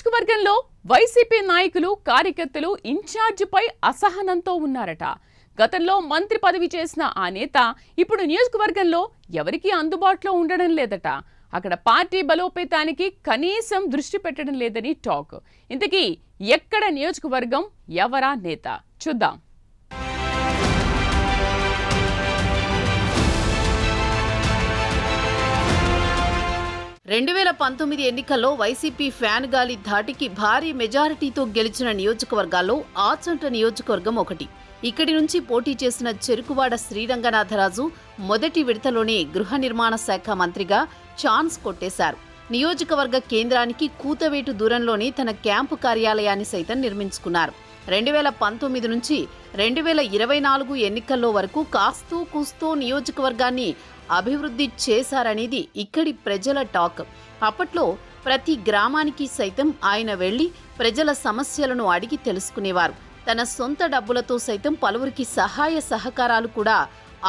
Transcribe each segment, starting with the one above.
నియోజకవర్గంలో వైసీపీ నాయకులు కార్యకర్తలు ఇన్ఛార్జిపై అసహనంతో ఉన్నారట. గతంలో మంత్రి పదవి చేసిన ఆ నేత ఇప్పుడు నియోజకవర్గంలో ఎవరికీ అందుబాటులో ఉండడం లేదట. అక్కడ పార్టీ బలోపేతానికి కనీసం దృష్టి పెట్టడం లేదని టాక్. ఇంతకీ ఎక్కడ నియోజకవర్గం, ఎవరా నేత? చూద్దాం. 2019 ఎన్నికల్లో వైసీపీ ఫ్యాన్ గాలి ధాటికి భారీ మెజారిటీతో గెలిచిన నియోజకవర్గాల్లో ఆచంట నియోజకవర్గం ఒకటి. ఇక్కడి నుంచి పోటీ చేసిన చెరుకువాడ శ్రీరంగనాథరాజు మొదటి విడతలోనే గృహ నిర్మాణ శాఖ మంత్రిగా ఛాన్స్ కొట్టేశారు. నియోజకవర్గ కేంద్రానికి కూతవేటు దూరంలోనే తన క్యాంపు కార్యాలయాన్ని సైతం నిర్మించుకున్నారు. 2019 నుంచి 2024 ఎన్నికల్లో వరకు కాస్తూ కూస్తూ నియోజకవర్గాన్ని అభివృద్ధి చేశారనేది ఇక్కడి ప్రజల టాక్. అప్పట్లో ప్రతి గ్రామానికి సైతం ఆయన వెళ్లి ప్రజల సమస్యలను అడిగి తెలుసుకునేవారు. తన సొంత డబ్బులతో సైతం పలువురికి సహాయ సహకారాలు కూడా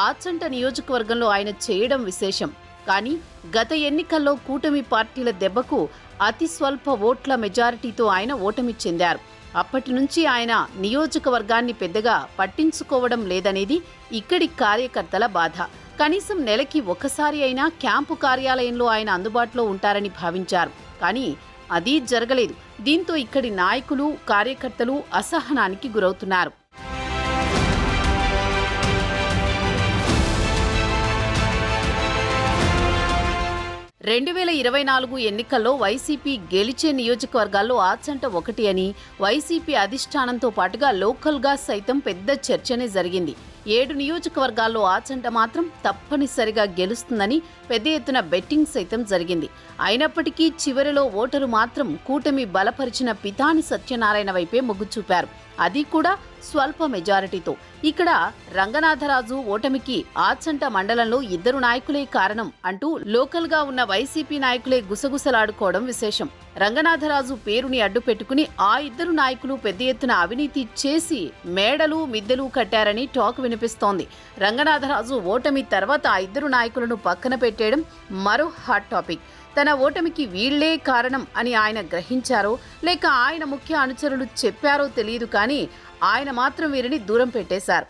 ఆచంట నియోజకవర్గంలో ఆయన చేయడం విశేషం. కానీ గత ఎన్నికల్లో కూటమి పార్టీల దెబ్బకు అతి స్వల్ప ఓట్ల మెజారిటీతో ఆయన ఓటమి చెందారు. అప్పటి నుంచి ఆయన నియోజకవర్గాన్ని పెద్దగా పట్టించుకోవడం లేదనేది ఇక్కడి కార్యకర్తల బాధ. కనీసం నెలకి ఒకసారి అయినా క్యాంపు కార్యాలయంలో ఆయన అందుబాటులో ఉంటారని భావించారు. కానీ అది జరగలేదు. దీంతో ఇక్కడి నాయకులు, కార్యకర్తలు అసహనానికి గురవుతున్నారు. రెండు 2024 ఎన్నికల్లో వైసీపీ గెలిచే నియోజకవర్గాల్లో ఆచంట ఒకటి అని వైసీపీ అధిష్టానంతో పాటుగా లోకల్గా సైతం పెద్ద చర్చనే జరిగింది. 7 నియోజకవర్గాల్లో ఆచంట మాత్రం తప్పనిసరిగా గెలుస్తుందని పెద్ద ఎత్తున బెట్టింగ్ సైతం జరిగింది. అయినప్పటికీ చివరిలో ఓటరు మాత్రం కూటమి బలపరిచిన పితాని సత్యనారాయణ వైపే మొగ్గు చూపారు. అది కూడా స్వల్ప మెజారిటీతో. ఇక్కడ రంగనాథరాజు ఓటమికి ఆచంట మండలంలో 2 నాయకులే కారణం అంటూ లోకల్గా ఉన్న వైసీపీ నాయకులే గుసగుసలాడుకోవడం విశేషం. రంగనాథరాజు పేరుని అడ్డు పెట్టుకుని ఆ 2 నాయకులు పెద్ద ఎత్తున అవినీతి చేసి మేడలు మిద్దెలు కట్టారని టాక్ వినిపిస్తోంది. రంగనాథరాజు ఓటమి తర్వాత ఆ 2 నాయకులను పక్కన పెట్టేయడం మరో హాట్ టాపిక్. తన ఓటమికి వీళ్లే కారణం అని ఆయన గ్రహించారో లేక ఆయన ముఖ్య అనుచరులు చెప్పారో తెలియదు, కానీ ఆయన మాత్రం వీరిని దూరం పెట్టేశారు.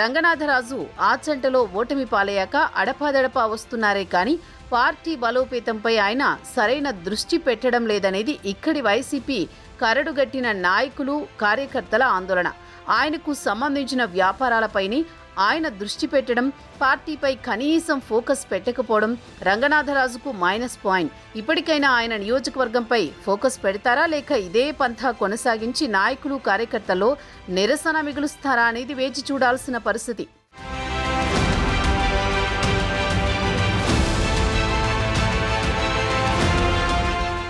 రంగనాథరాజు ఆచంటలో ఓటమి పాలయ్యాక అడపాదడపా వస్తున్నారే కానీ పార్టీ బలోపేతంపై ఆయన సరైన దృష్టి పెట్టడం లేదనేది ఇక్కడి వైసీపీ కరడుగట్టిన నాయకులు, కార్యకర్తల ఆందోళన. ఆయనకు సంబంధించిన వ్యాపారాలపైనే ఆయన దృష్టి పెట్టడం, పార్టీపై కనీసం ఫోకస్ పెట్టకపోవడం రంగనాథరాజుకు మైనస్ పాయింట్. ఇప్పటికైనా ఆయన నియోజకవర్గంపై ఫోకస్ పెడతారా లేక ఇదే పంథా కొనసాగించి నాయకులు, కార్యకర్తల్లో నిరసన మిగులుస్తారా అనేది వేచి చూడాల్సిన పరిస్థితి.